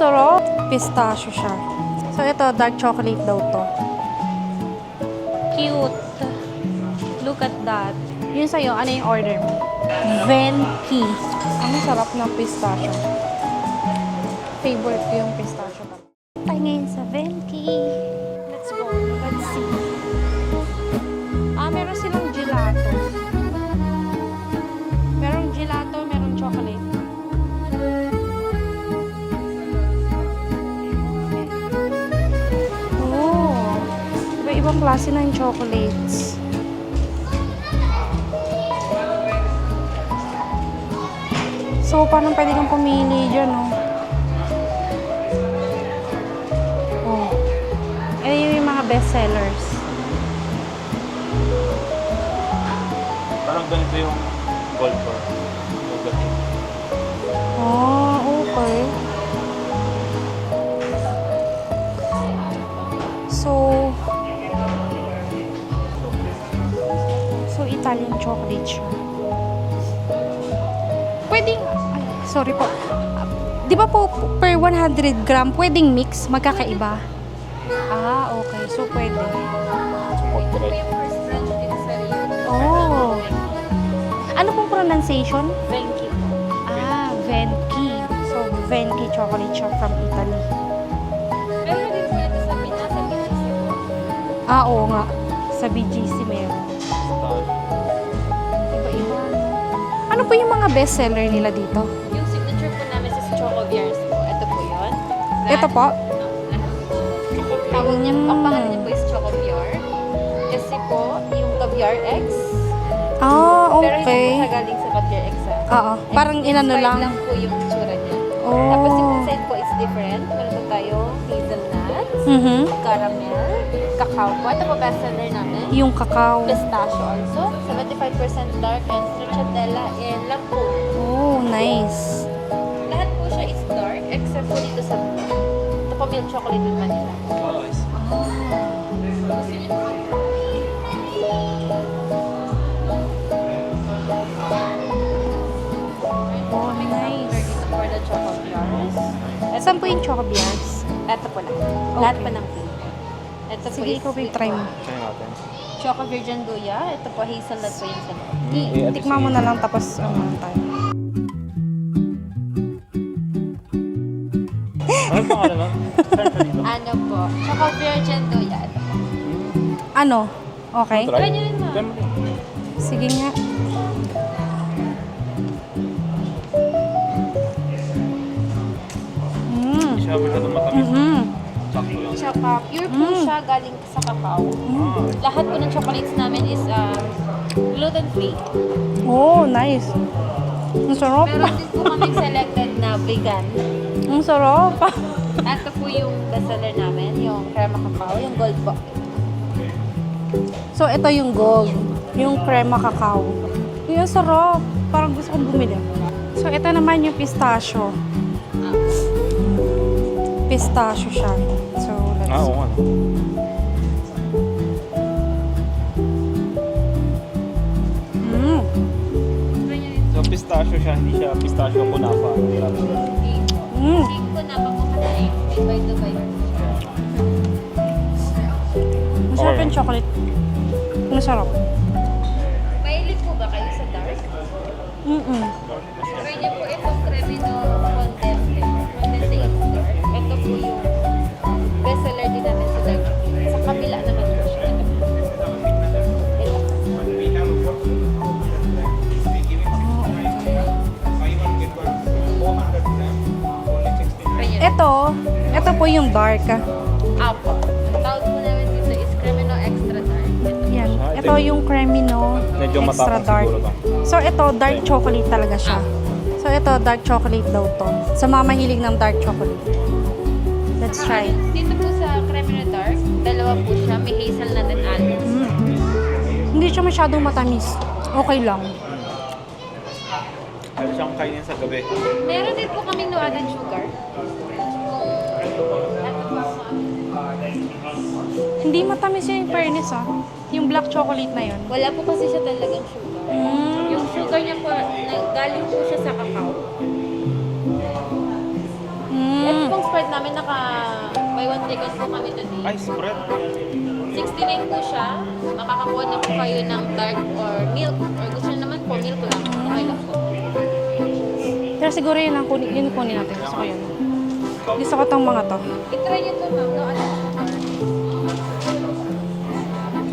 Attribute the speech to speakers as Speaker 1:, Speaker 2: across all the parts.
Speaker 1: sarap. Pistachio siya. So, ito, dark chocolate daw to. Cute. Look at that. Yun sa'yo, ano yung order mo? Venki. Ang sarap ng pistachio. Favorite ko yung pistachio. Tayo ngayon sa Venki. Let's go. Let's see. Meron silang gelato. Merong gelato, merong chocolate. Oh. Iba-ibang klase na yung chocolates. So, paano pwede kang pumili dyan, no? Oh. Ayun yung mga best sellers.
Speaker 2: Parang ganito yung gold bar.
Speaker 1: Oh, okay. So Italian chocolate siya. Pwedeng, ay, sorry po. Di ba po per 100 gram, pwedeng mix, magkakaiba? Okay. So, pwede. Oh. Ano pong pronunciation?
Speaker 3: Venki.
Speaker 1: Venki. So, Venki chocolate shop from Italy.
Speaker 3: Pero din po ito sa Pinas, sa BGC po.
Speaker 1: Oo nga. Sa BGC meron. Iba-iba. Ano po yung mga best seller nila dito?
Speaker 3: Yung signature po namin sa Choco Beers po. Ito po yun.
Speaker 1: Ito po?
Speaker 3: Tawag niya, ang pangalan niya po is Choco Beer. Kasi po, yung caviar eggs. Pero hindi po
Speaker 1: Okay.
Speaker 3: siya galing sa caviar eggs.
Speaker 1: Oo. Parang inano
Speaker 3: Inspired
Speaker 1: lang.
Speaker 3: lang po yung tsura niya.
Speaker 1: Oh.
Speaker 3: Tapos yung inside po is different. Meron po tayo hazelnuts,
Speaker 1: Mhm.
Speaker 3: caramel, cacao po. Ito po bestseller namin.
Speaker 1: Yung cacao.
Speaker 3: Pistachio also. 75% dark and stracciatella and lampo.
Speaker 1: Oh, nice.
Speaker 3: Lahat po siya is dark except po dito sa ito po milk chocolate with vanilla.
Speaker 1: Oh, nice.
Speaker 3: Dito for the choco beers.
Speaker 1: Saan po yung choco beers?
Speaker 3: Ito po lang. Lahat pa ng flavor. Ito po
Speaker 1: Sige,
Speaker 3: is
Speaker 1: ikaw po
Speaker 3: sweet
Speaker 1: try mo.
Speaker 3: corn.
Speaker 2: Try natin.
Speaker 3: Choco virgin luya. Ito po hazelnut po yung sa loob.
Speaker 1: Tikman mo na lang tapos tayo.
Speaker 2: Ano pangalan nun?
Speaker 3: Ano po? Choco virgin luya. Ito po.
Speaker 1: Ano? Okay?
Speaker 3: Try nyo rin, ma'am.
Speaker 2: Try mo rin.
Speaker 1: Sige nga.
Speaker 2: Hindi siya masyadong matamis. Sakto lang.
Speaker 3: Tsaka pure po siya galing sa cacao. Lahat po ng chocolates namin is gluten-free.
Speaker 1: Oh, nice. Ang sarap.
Speaker 3: Meron din po kaming selected na vegan.
Speaker 1: Ang sarap.
Speaker 3: Ito po yung bestseller namin, yung crema cacao, yung gold po.
Speaker 1: So, ito yung gold. Yung crema cacao. Yung sarap. Parang gusto kong bumili. So, ito naman yung pistachio. Pistachio siya. So, let's...
Speaker 2: Oo nga. So, pistachio siya, hindi siya pistachio kunafa.
Speaker 3: Hindi ko na papakatayin. By the by.
Speaker 1: Masarap yung chocolate. Masarap.
Speaker 3: Mahilig po ba kayo sa dark? Try niyo po itong Cremino Condense. Condense is dark. Ito po yung bestseller din namin sa dark chocolate. Sa kabila naman po siya. Ito. Try niyo.
Speaker 1: Ito po yung dark.
Speaker 3: Apo. Ang tawag po namin dito is Cremino Extra Dark. Ito.
Speaker 1: Yan.
Speaker 2: Ah,
Speaker 1: Ito yung Cremino
Speaker 2: Medyo
Speaker 1: extra
Speaker 2: matapang
Speaker 1: dark.
Speaker 2: siguro to.
Speaker 1: So, ito dark chocolate talaga siya. So, ito dark chocolate daw to. Sa mga mahilig ng dark chocolate. Let's try.
Speaker 3: Dito po sa Cremino Dark, dalawa po siya. May hazelnut and almonds.
Speaker 1: Hindi siya masyadong matamis. Okay lang.
Speaker 2: Pwede siyang kainin sa gabi.
Speaker 3: Meron din po kami no added sugar.
Speaker 1: Hindi matamis yung fairness Yung black chocolate na yun.
Speaker 3: Wala po kasi siya talagang sugar. Yung sugar niya po, galing po siya sa cacao. Ito pong Buy one take one po kami today.
Speaker 2: Ay, spread.
Speaker 3: 69 po siya. Makakakuha na po kayo ng dark or milk. Or gusto nyo naman po, milk lang. Okay lang po.
Speaker 1: Pero siguro yun ang kunin natin. Gusto ko yun. Gusto ko tong mga to.
Speaker 3: I-try nyo to, ma'am. No, ano?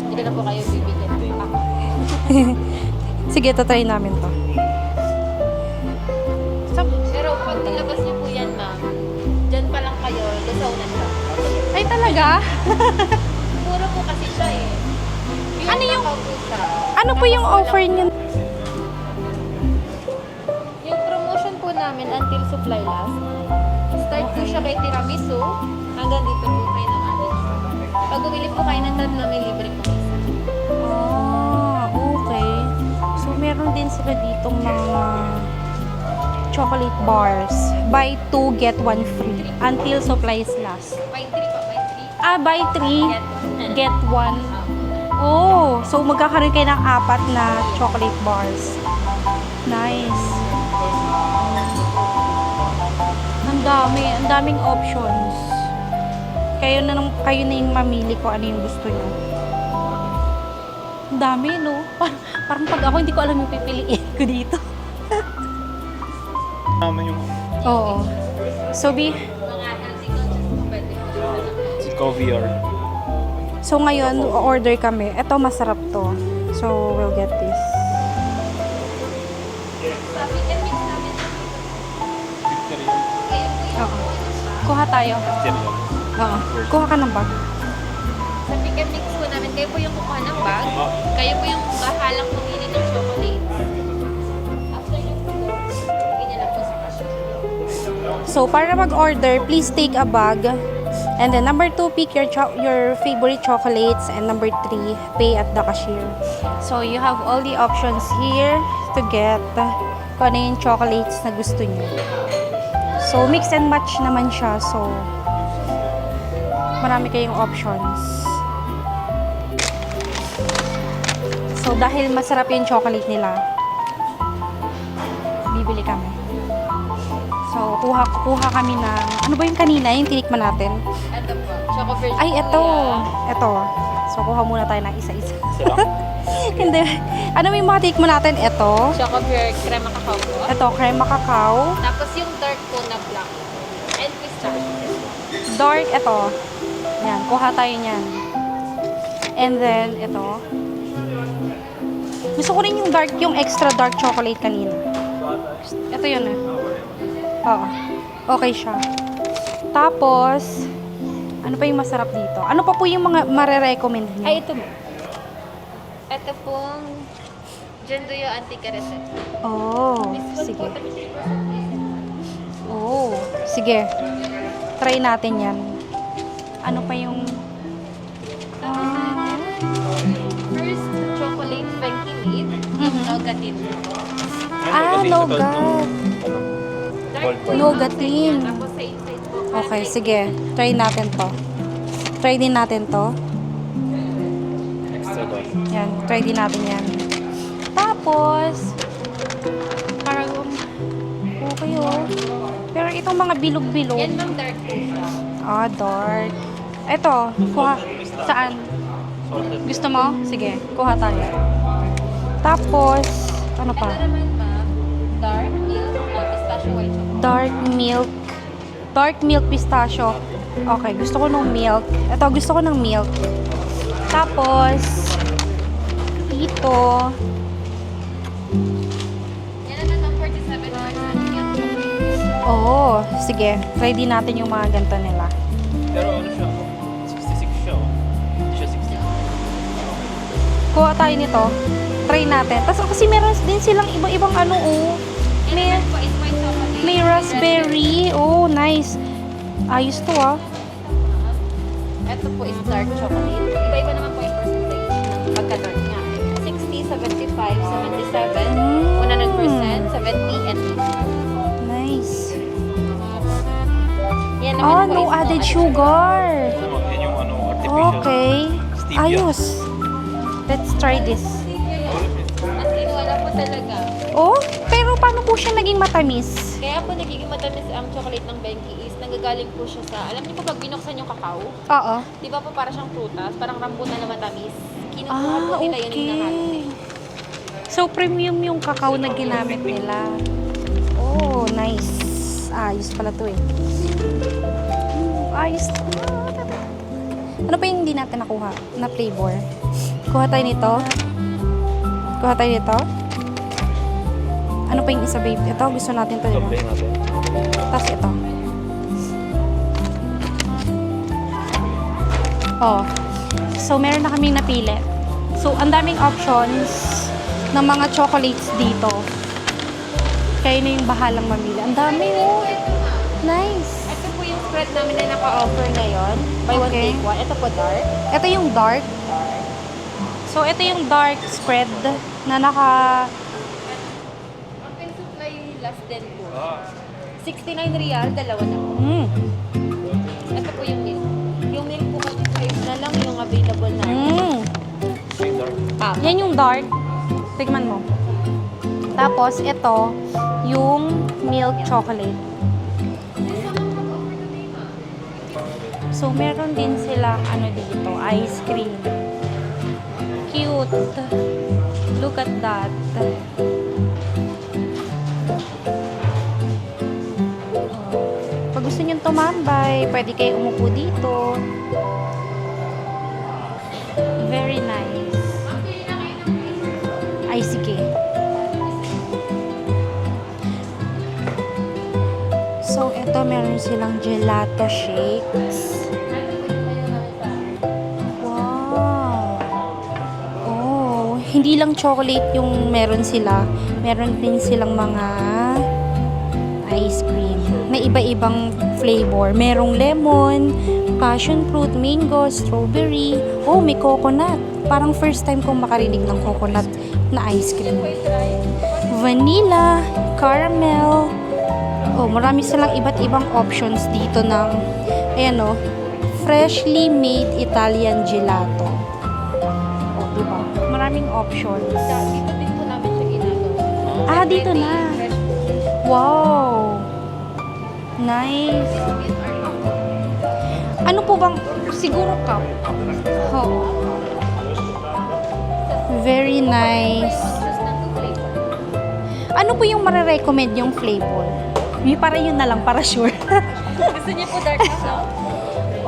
Speaker 3: Hindi na po kayo bibigyan.
Speaker 1: Sige, tatry namin to. So,
Speaker 3: Pero pag nilabas niyo po yan, ma'am, dyan pa lang kayo, lusaw na siya.
Speaker 1: ay talaga?
Speaker 3: Puro po kasi siya eh.
Speaker 1: Ano yung-
Speaker 3: takaw po siya.
Speaker 1: Ano po yung offer niyo?
Speaker 3: Yung promotion po namin until supply last. Start po siya kay tiramisu hanggang dito po kayo ng atin. Pag bumili po kayo ng tatlo, may libre po isa.
Speaker 1: Ah, okay. So, meron din sila ditong mga chocolate bars. Buy 2, get 1 free. Until supplies last.
Speaker 3: Buy 3 pa, buy 3.
Speaker 1: Ah, buy 3,
Speaker 3: Get
Speaker 1: get 1. Oh, so magkakaroon kayo ng 4 na chocolate bars. Nice. Ang daming options. Kayo na yung mamili ko ano yung gusto nyo. Ang dami, no? Parang pag ako, hindi ko alam yung pipiliin ko dito.
Speaker 2: Naman yung
Speaker 1: Oo. So,
Speaker 3: Mga healthy conscious po pwede po siya.
Speaker 2: si Covier.
Speaker 1: so ngayon, order kami. Ito, masarap to. So, we'll get this.
Speaker 3: Sabi and mix namin.
Speaker 2: Victorian.
Speaker 3: Kayo po yung
Speaker 1: Oo. Kuha tayo.
Speaker 2: Victorian.
Speaker 1: Oo. Kuha ka ng bag.
Speaker 3: sa pick and mix po namin, kayo po yung kukuha ng bag. Kayo po yung bahalang pumili ng chocolate. After nyo po, bigyan nyo lang po sa cashier.
Speaker 1: So, para mag-order, please take a bag. And then, number 2, pick your favorite chocolates. And number 3, pay at the cashier. So, you have all the options here to get kung ano yung chocolates na gusto nyo. So, mix and match naman siya. So, marami kayong options. So, dahil masarap yung chocolate nila, bibili kami. So, kuha kami ng, ano ba yung kanina, yung tinikman natin?
Speaker 3: Ito po, Choco Virgin.
Speaker 1: Ay, ito.
Speaker 3: Kuya.
Speaker 1: Ito. So, kuha muna tayo ng isa-isa.
Speaker 2: Sila?
Speaker 1: Hindi. Ano yung mga tinikman natin? Ito.
Speaker 3: Choco Virgin, crema cacao po.
Speaker 1: Ito, crema cacao.
Speaker 3: Tapos yung dark po na black. And pistachio.
Speaker 1: Dark, ito. Yan, kuha tayo niyan. And then, ito. Gusto ko rin yung dark, yung extra dark chocolate kanina. Ito yun eh. Oo. Okay siya. Tapos, ano pa yung masarap dito? Ano pa po yung mga mare-recommend niyo?
Speaker 3: Ay, ito mo. Ito pong Jendoyo Antica Reset.
Speaker 1: Oh,
Speaker 3: This one
Speaker 1: sige.
Speaker 3: po, 33%.
Speaker 1: Oh, sige. Try natin yan. Ano pa yung...
Speaker 3: First, chocolate Frankie Mead. Yung Nougatin.
Speaker 1: Nougat.
Speaker 3: Dark po
Speaker 1: Nougatin.
Speaker 3: yung outside niya. Tapos sa inside po.
Speaker 1: Okay, sige. Try natin to. Try din natin to.
Speaker 2: Extra doon.
Speaker 1: Yan, try din natin yan. Tapos, parang, okay oh. Pero itong mga bilog-bilog.
Speaker 3: Yan ma'am, dark po siya.
Speaker 1: Ah, dark. Ito, kuha. Saan?
Speaker 2: Salted.
Speaker 1: Gusto mo? Sige, kuha tayo. Tapos, ano pa?
Speaker 3: Ito naman ma'am, dark milk, pistachio white chocolate.
Speaker 1: Dark milk. Dark milk pistachio. Okay, gusto ko ng milk. Ito, gusto ko ng milk. Tapos, ito.
Speaker 3: Yan naman ma'am, 47% milk chocolate.
Speaker 1: Oo, sige. Try din natin yung mga ganito nila.
Speaker 2: Pero ano siya? 66 siya. Hindi siya 60.
Speaker 1: Kuha tayo nito. Try natin. Tapos kasi meron din silang ibang ano, oh.
Speaker 3: Yan
Speaker 1: May,
Speaker 3: naman po is white chocolate.
Speaker 1: may raspberry. Oh, nice. Ayos to, ah.
Speaker 3: Ito po is dark chocolate. Iba-iba naman po yung percentage ng pagka-dark niya. 60, 75, 77, 100%, 70, and 80.
Speaker 1: Nice.
Speaker 3: Yan naman
Speaker 1: Oh,
Speaker 3: po
Speaker 1: no
Speaker 3: is
Speaker 1: added
Speaker 3: added
Speaker 1: sugar.
Speaker 2: Yan yung ano, artificial.
Speaker 1: Okay.
Speaker 2: Stevia.
Speaker 1: Ayos. Let's try this.
Speaker 3: At wala po talaga.
Speaker 1: Oh, pero paano po siya naging matamis?
Speaker 3: Kaya po nagiging matamis ang chocolate ng Benki is nanggagaling po siya sa, alam niyo po pag binuksan yung kakao,
Speaker 1: Oo.
Speaker 3: di ba po para siyang prutas, parang rambutan na matamis. Kinukuha
Speaker 1: Ah,
Speaker 3: po nila yun
Speaker 1: okay.
Speaker 3: yung nahanap.
Speaker 1: So, premium yung kakao na ginamit nila. Oh, nice. Ayos pala to eh. Ayos. Ano pa yung hindi natin nakuha na flavor? Kuha tayo nito. Kuha tayo nito. Ano pa yung isa, babe? Ito, gusto natin to, di ba?
Speaker 2: Play natin.
Speaker 1: Tapos ito. Oh. So, meron na kaming napili. So, ang daming options ng mga chocolates dito. Kayo na yung bahalang mamili. Ang dami, oh. Nice.
Speaker 3: Ito po yung spread namin na naka-offer ngayon. Buy one,
Speaker 1: Okay.
Speaker 3: take one. Ito po dark.
Speaker 1: Ito yung dark. So, ito yung dark spread na naka...
Speaker 3: Ang pin supply last din po. 69 real, dalawa na po. Ito po yung milk. Yung milk po kasi 5 na lang yung available na.
Speaker 1: Yan yung dark. Tignan mo. Tapos, ito, yung milk chocolate. So, meron din silang ano dito, ice cream. Cute. Look at that. Pag gusto nyo tumambay, pwede kayo umupo dito. Very nice. Ay, sige. So, ito meron silang gelato shakes. Wow. Oh, hindi lang chocolate yung meron sila. Meron din silang mga ice cream na iba-ibang flavor. Merong lemon, passion fruit, mango, strawberry. Oh, may coconut. Parang first time kong makarinig ng coconut na ice cream. Vanilla, caramel. Oh, marami silang iba't ibang options dito ng, ayan o, freshly made Italian gelato. Oh, diba? Maraming options.
Speaker 3: Dito din po namin siya ginagawa.
Speaker 1: Ah, dito na.
Speaker 3: Fresh po.
Speaker 1: Wow! Nice. Ano po bang, siguro cup? Oh. Very nice.
Speaker 3: Choose ng 2 flavor.
Speaker 1: Ano po yung marirecommend yung flavor? Yung para yun na lang, para sure.
Speaker 3: Gusto niyo po dark na, no?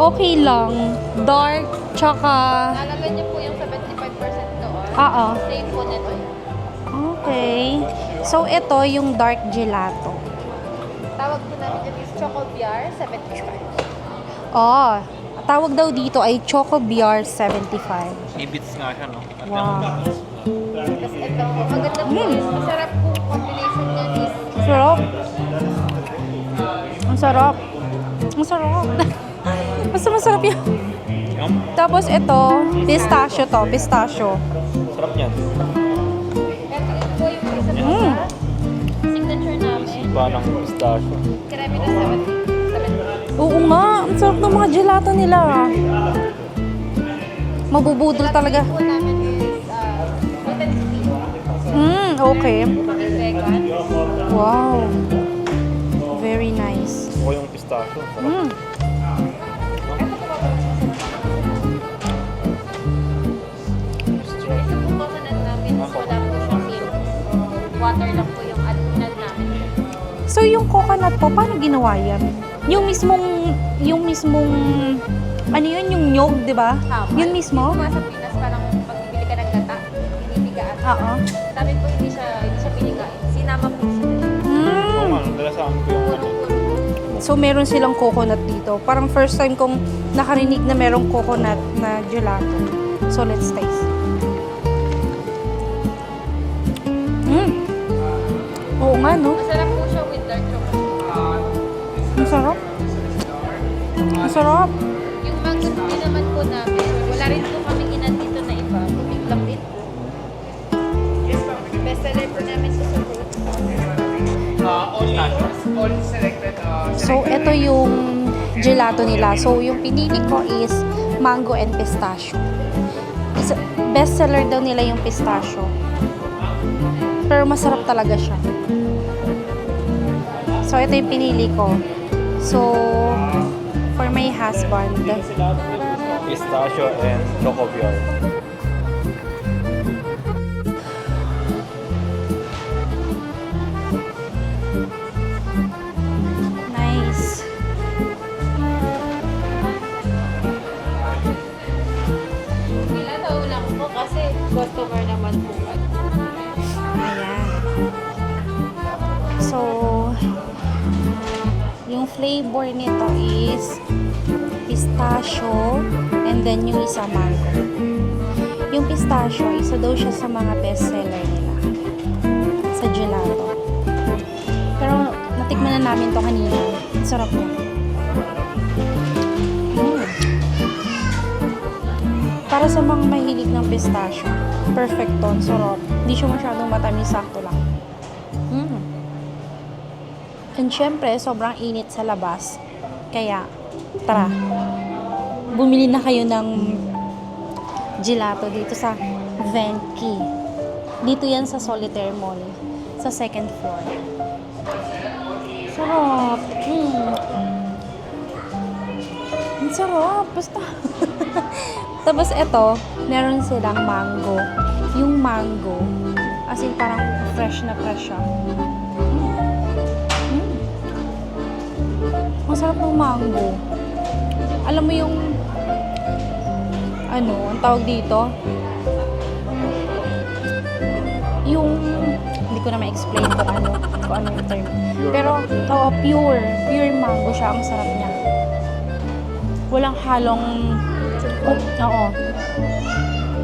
Speaker 1: Okay lang. Dark, tsaka...
Speaker 3: Nalagay niyo po yung 75% doon.
Speaker 1: Oo.
Speaker 3: Same po nito.
Speaker 1: Okay. So, ito yung dark gelato.
Speaker 3: Tawag po namin yung is Choco Biar 75.
Speaker 1: Oh, tawag daw dito ay Choco Biar 75.
Speaker 2: Ibits nga siya, no? At
Speaker 1: Wow.
Speaker 3: Tapos ito, maganda po is masarap po combination niya is
Speaker 1: Sarap. Ang sarap. Ang sarap. Basta masarap yan.
Speaker 2: Yum.
Speaker 1: Tapos ito, pistachio to. Pistachio.
Speaker 2: Sarap niyan.
Speaker 3: ito po yung isa po
Speaker 1: Mm.
Speaker 3: sa signature namin.
Speaker 2: Ba ng pistachio.
Speaker 3: Kremi na 70.
Speaker 1: Oo nga. Ang sarap ng mga gelato nila. Mabubudol talaga.
Speaker 3: po namin is gluten free.
Speaker 1: Okay.
Speaker 3: Vegan.
Speaker 1: Wow. Very nice.
Speaker 2: Gusto ko yung pistachio. Sarap.
Speaker 1: Mm.
Speaker 3: Isa po coconut namin is wala po siyang milk. Water lang po yung add namin.
Speaker 1: So, yung coconut po, paano ginawa yan? Yung mismong, ano yun, yung nyog, di ba?
Speaker 3: Tama.
Speaker 1: Yun mismo?
Speaker 3: Yung mga sa Pinas, parang pagbibili ka ng gata, binibigaan.
Speaker 1: Oo.
Speaker 3: Sabi po, hindi siya binigain. Sinama po siya.
Speaker 2: Oo nga, nalasahan ko yung ano.
Speaker 1: So, meron silang coconut dito. Parang first time kong nakarinig na merong coconut na gelato. So, let's taste. Oo nga, no?
Speaker 3: Masarap po siya with dark chocolate.
Speaker 1: Ang sarap. Ang sarap.
Speaker 3: Yung mango tea naman po namin, wala rin po kaming inan dito na iba. Bumig lang din po. Best seller po namin sa fruit.
Speaker 1: So, ito yung gelato nila. So, yung pinili ko is mango and pistachio. Best seller daw nila yung pistachio. Pero masarap talaga siya. So, ito yung pinili ko. So, for my husband,
Speaker 2: Pistachio and Chocobiol.
Speaker 1: nice.
Speaker 3: Nilataw lang po kasi customer naman po.
Speaker 1: Ayan. So, yung flavor nito is pistachio and then yung isa mango. Yung pistachio, isa daw siya sa mga bestseller nila sa gelato. Pero natikman na namin to kanina. Ang sarap niya. Para sa mga mahilig ng pistachio, perfect to. Ang sarap. Hindi siya masyadong matamis, sakto lang. And syempre, sobrang init sa labas. Kaya, tara. Bumili na kayo ng gelato dito sa Venki. Dito yan sa Solitaire Mall. Sa second floor. Sarap. Ang sarap. Basta. Tapos ito, meron silang mango. Yung mango, as in parang fresh na fresh siya. Ang sarap ng mango. Alam mo yung ano, ang tawag dito? Yung hindi ko na ma-explain kung ano yung term. Pero, oo, pure mango siya. Ang sarap niya. Walang halong oo.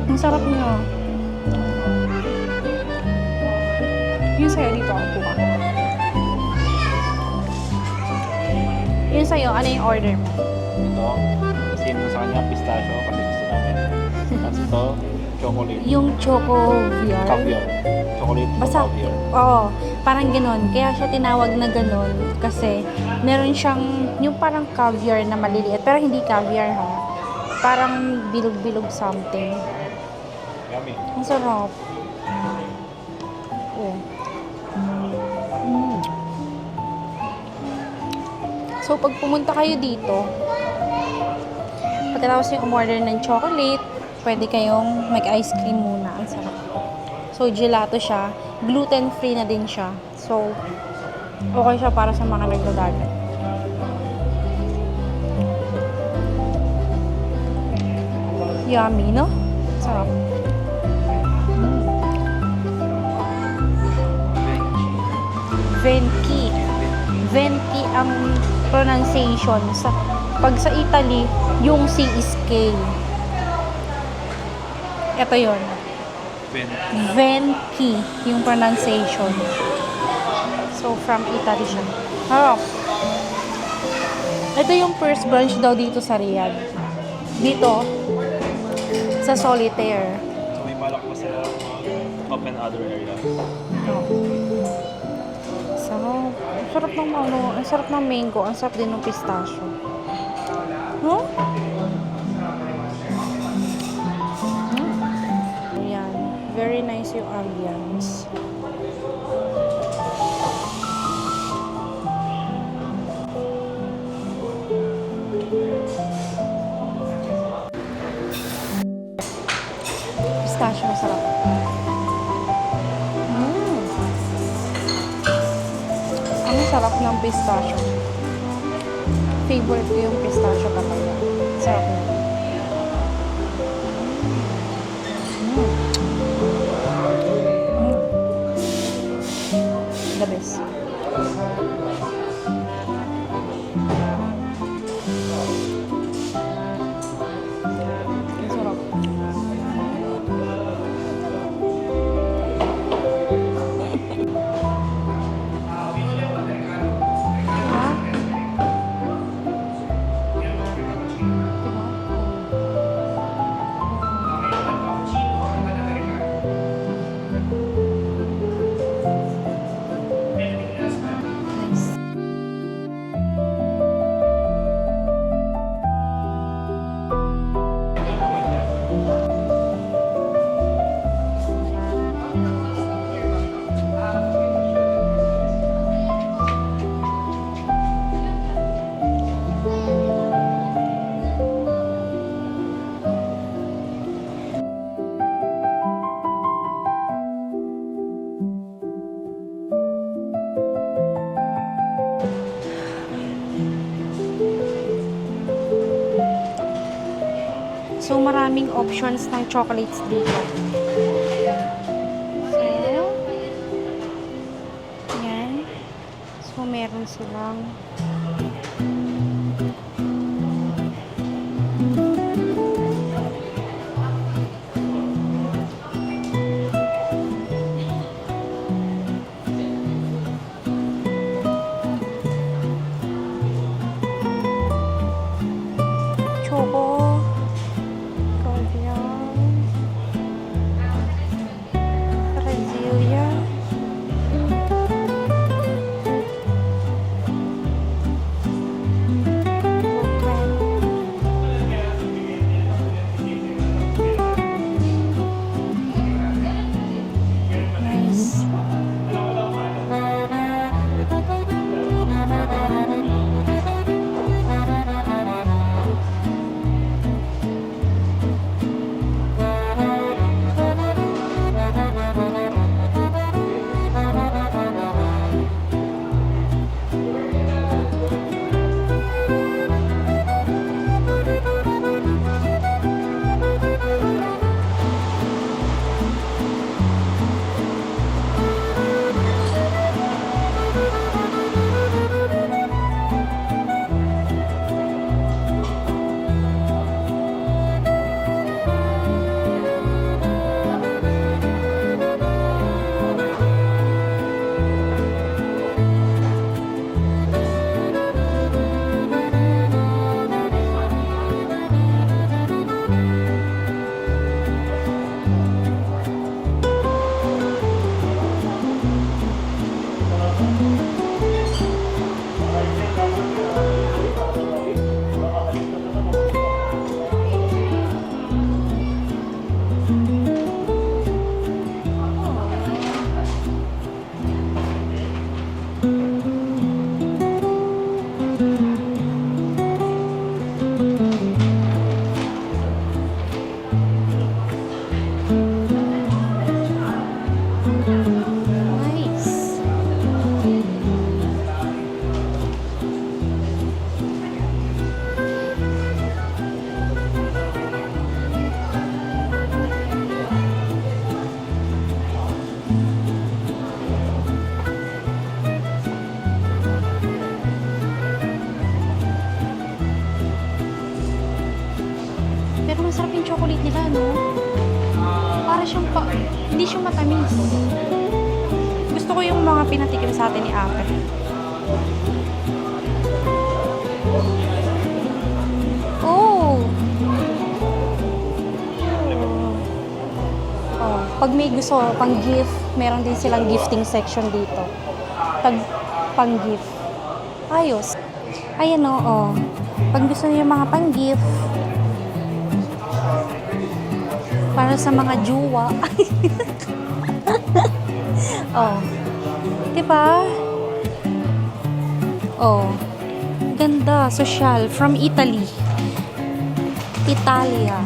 Speaker 1: Ang sarap niya. Yung sa'yo dito ako kuha. Yung sa'yo, ano yung order mo?
Speaker 2: Ito, kasi ito sa kanya pistachio kasi gusto namin. Tapos ito, chocolate.
Speaker 1: Yung chocovial.
Speaker 2: Caviar. Chocolate
Speaker 1: Basta,
Speaker 2: caviar.
Speaker 1: oo, parang ganon. Kaya siya tinawag na ganon kasi meron siyang yung parang caviar na maliliit. Pero hindi caviar ha. Parang bilog-bilog something.
Speaker 2: Yummy.
Speaker 1: Ang sarap. Oh. So, pag pumunta kayo dito, pagkatapos yung umorder ng chocolate, pwede kayong mag-ice cream muna. Ang sarap. So, gelato siya. Gluten-free na din siya. So, okay siya para sa mga nagdadagat. Yummy, no? Sarap. Venki. Venki ang pronunciation. Pag sa Italy, yung C is K. Ito yun. Venki yung pronunciation. So, from Italy siya. Harap. Ito yung first branch daw dito sa Riyadh. Dito, sa Solitaire.
Speaker 2: So may balak po sila open other areas.
Speaker 1: Oh. Sarap. Ang sarap ng ano, ang sarap ng mango, ang sarap din ng pistachio. No? Ayan. Very nice yung ambience. Pistachio, masarap. Ang sarap ng pistachio. Favorite ko yung pistachio talaga. Sarap na. The best. Ang sarap. Ha? Diba? So, maraming options ng chocolates dito. So, yan. So, meron silang choco, cordial, Brasilia, nice. Nice. Pero masarap yung chocolate nila, no? Para siyang hindi siya matamis. Gusto ko yung mga pinatikim sa atin ni Ate. Oh! Oh, pag may gusto pang gift, meron din silang gifting section dito. Pang gift. Ayos. Ayan o, oh. Pag gusto niyo yung mga pang gift, para sa mga juwa. Oh. Diba? Oh. Ganda. Social. From Italy. Italia.